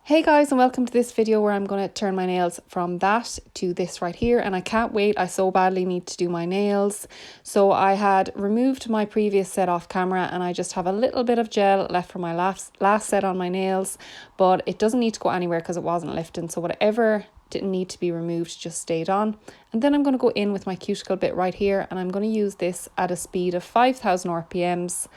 Hey guys, and welcome to this video where I'm going to turn my nails from that to this right here, and I can't wait. I so badly need to do my nails. So I had removed my previous set off camera and I just have a little bit of gel left from my last set on my nails, but it doesn't need to go anywhere because it wasn't lifting. So whatever didn't need to be removed just stayed on. And then I'm going to go in with my cuticle bit right here, and I'm going to use this at a speed of 5,000 RPMs.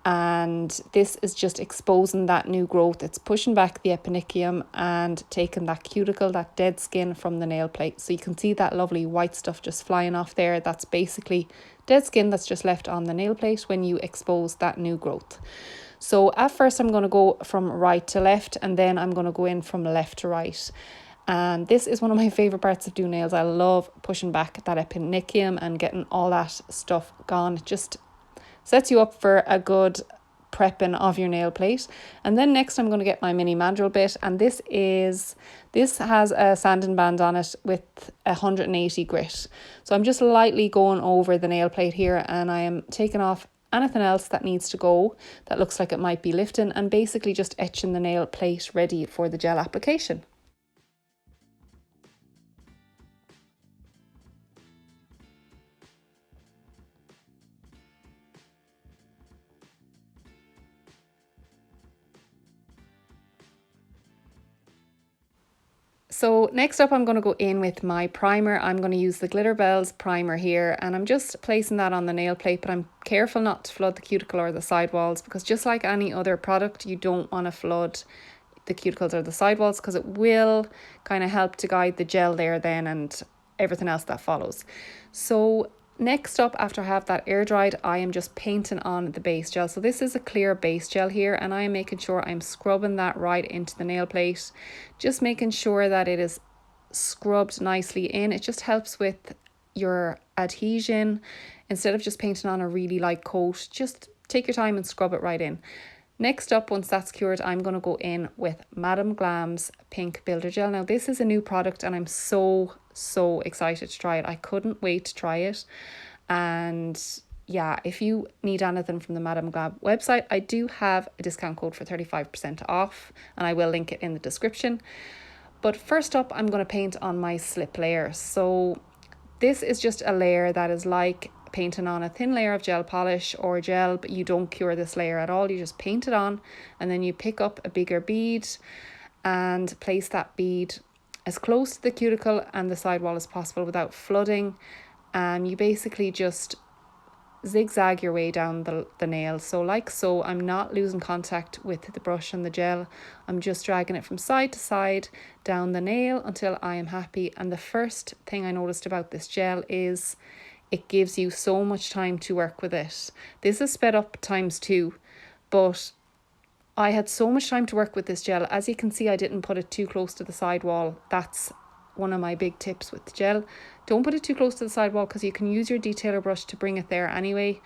And this is just exposing that new growth. It's pushing back the eponychium and taking that cuticle, that dead skin from the nail plate. So you can see that lovely white stuff just flying off there. That's basically dead skin that's just left on the nail plate when you expose that new growth. So at first I'm going to go from right to left, and then I'm going to go in from left to right. And this is one of my favourite parts of doing nails. I love pushing back that eponychium and getting all that stuff gone. It just sets you up for a good prepping of your nail plate. And then next I'm going to get my mini mandrel bit, and this has a sanding band on it with 180 grit. So I'm just lightly going over the nail plate here, and I am taking off anything else that needs to go that looks like it might be lifting, and basically just etching the nail plate ready for the gel application. So next up I'm going to go in with my primer. I'm going to use the Glitter Bells primer here, and I'm just placing that on the nail plate, but I'm careful not to flood the cuticle or the sidewalls, because just like any other product, you don't want to flood the cuticles or the sidewalls, because it will kind of help to guide the gel there then and everything else that follows. So next up, after I have that air dried, I am just painting on the base gel. So this is a clear base gel here, and I am making sure I'm scrubbing that right into the nail plate, just making sure that it is scrubbed nicely in. It just helps with your adhesion. Instead of just painting on a really light coat, just take your time and scrub it right in. Next up, once that's cured, I'm going to go in with Madame Glam's Pink Builder Gel. Now, this is a new product and I'm so excited to try it. I couldn't wait to try it. And yeah, if you need anything from the Madame Glam website, I do have a discount code for 35% off, and I will link it in the description. But first up, I'm going to paint on my slip layer. So this is just a layer that is like painting on a thin layer of gel polish or gel, but you don't cure this layer at all. You just paint it on, and then you pick up a bigger bead and place that bead as close to the cuticle and the sidewall as possible without flooding. And you basically just zigzag your way down the nail. So like so, I'm not losing contact with the brush and the gel. I'm just dragging it from side to side down the nail until I am happy. And the first thing I noticed about this gel is it gives you so much time to work with it. This is sped up ×2, but I had so much time to work with this gel. As you can see, I didn't put it too close to the sidewall. That's one of my big tips with the gel. Don't put it too close to the sidewall, because you can use your detailer brush to bring it there anyway.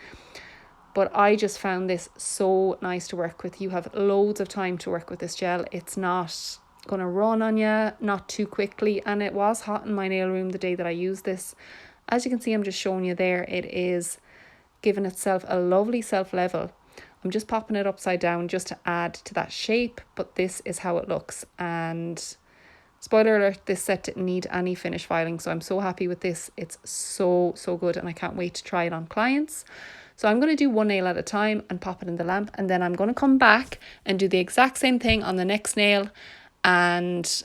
But I just found this so nice to work with. You have loads of time to work with this gel. It's not going to run on you, not too quickly. And it was hot in my nail room the day that I used this. As you can see, I'm just showing you there, it is giving itself a lovely self level. I'm just popping it upside down just to add to that shape, but this is how it looks. And spoiler alert, this set didn't need any finish filing, so I'm so happy with this. It's so good, and I can't wait to try it on clients. So I'm going to do one nail at a time and pop it in the lamp, and then I'm going to come back and do the exact same thing on the next nail, and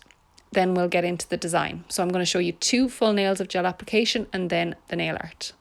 then we'll get into the design. So I'm going to show you 2 full nails of gel application and then the nail art.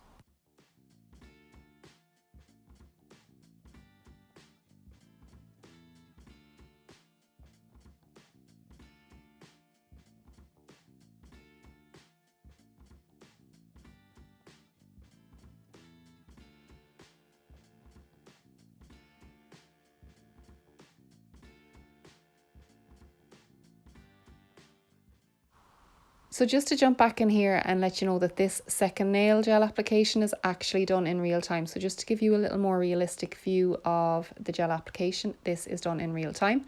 So just to jump back in here and let you know that this second nail gel application is actually done in real time. So just to give you a little more realistic view of the gel application, this is done in real time.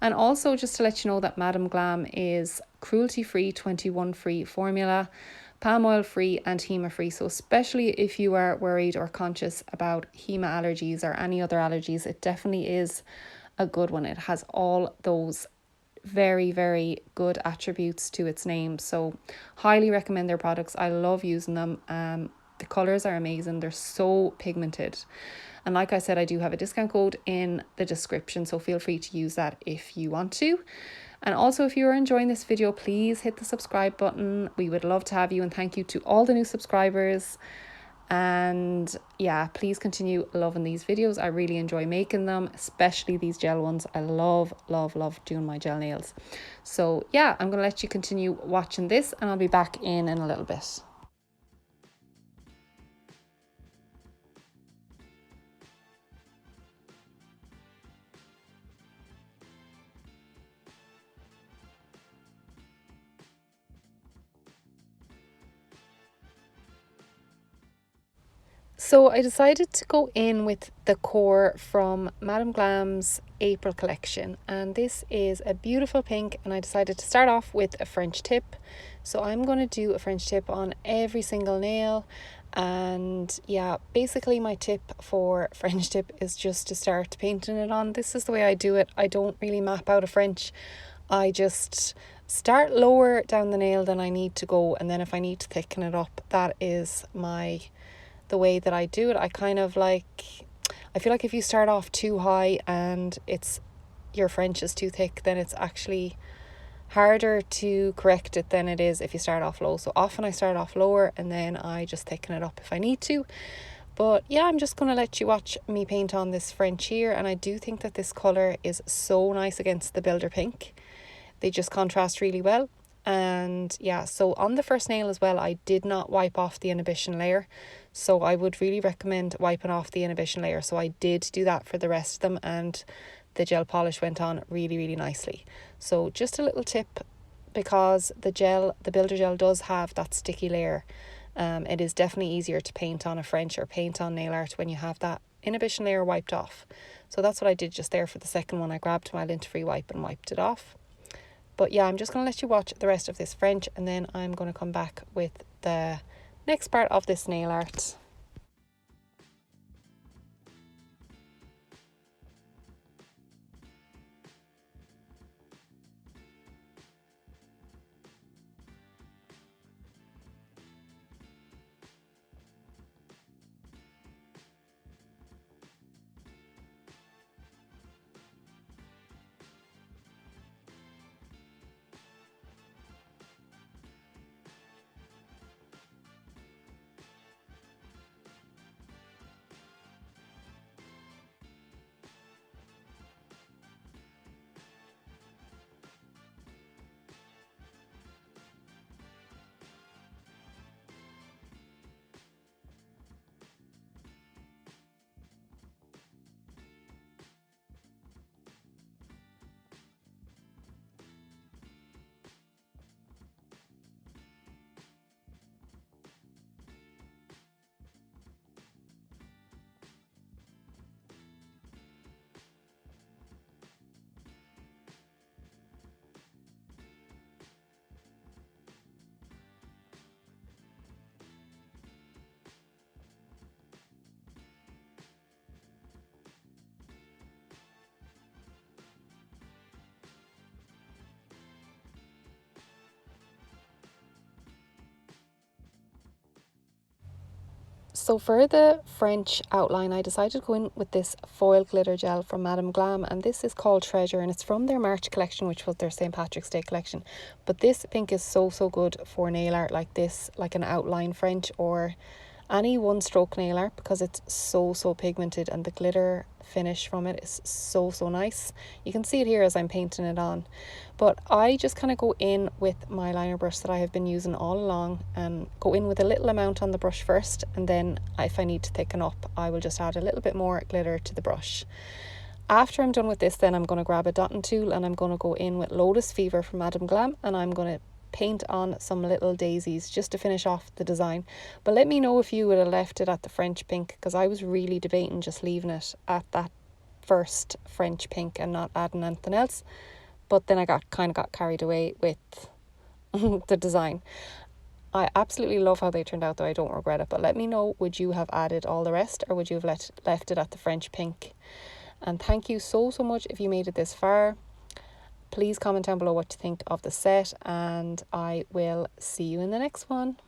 And also just to let you know that Madame Glam is cruelty-free, 21-free formula, palm oil free and HEMA free. So especially if you are worried or conscious about HEMA allergies or any other allergies, it definitely is a good one. It has all those very, very good attributes to its name. So highly recommend their products. I love using them. The colours are amazing. They're so pigmented. And like I said, I do have a discount code in the description, so feel free to use that if you want to. And also, if you're enjoying this video, please hit the subscribe button. We would love to have you, and thank you to all the new subscribers. And yeah, please continue loving these videos. I really enjoy making them, especially these gel ones. I love doing my gel nails. So yeah, I'm gonna let you continue watching this, and I'll be back in a little bit. So I decided to go in with the core from Madame Glam's April collection, and this is a beautiful pink, and I decided to start off with a French tip. So I'm going to do a French tip on every single nail, and yeah, basically my tip for French tip is just to start painting it on. This is the way I do it. I don't really map out a French. I just start lower down the nail than I need to go, and then if I need to thicken it up, that is the way that I do it. I feel like if you start off too high and your French is too thick, then it's actually harder to correct it than it is if you start off low. So often I start off lower and then I just thicken it up if I need to. But yeah, I'm just going to let you watch me paint on this French here, and I do think that this colour is so nice against the Builder Pink. They just contrast really well. And yeah, so on the first nail as well, I did not wipe off the inhibition layer, so I would really recommend wiping off the inhibition layer. So I did do that for the rest of them, and the gel polish went on really nicely. So just a little tip, because the Builder gel does have that sticky layer. It is definitely easier to paint on a French or paint on nail art when you have that inhibition layer wiped off. So that's what I did just there for the second one. I grabbed my lint-free wipe and wiped it off. But yeah, I'm just going to let you watch the rest of this French, and then I'm going to come back with the next part of this nail art. So for the French outline, I decided to go in with this foil glitter gel from Madame Glam, and this is called Treasure, and it's from their March collection, which was their St. Patrick's Day collection. But this pink is so good for nail art like this, like an outline French or any one stroke nail art, because it's so pigmented, and the glitter finish from it is so nice. You can see it here as I'm painting it on. But I just kind of go in with my liner brush that I have been using all along, and go in with a little amount on the brush first, and then if I need to thicken up, I will just add a little bit more glitter to the brush. After I'm done with this, then I'm going to grab a dotting tool, and I'm going to go in with Lotus Fever from Madame Glam, and I'm going to paint on some little daisies just to finish off the design. But let me know if you would have left it at the French pink, because I was really debating just leaving it at that first French pink and not adding anything else. But then I got carried away with the design. I absolutely love how they turned out, though. I don't regret it. But let me know, would you have added all the rest, or would you have left it at the French pink? And thank you so much if you made it this far. Please comment down below what you think of the set, and I will see you in the next one.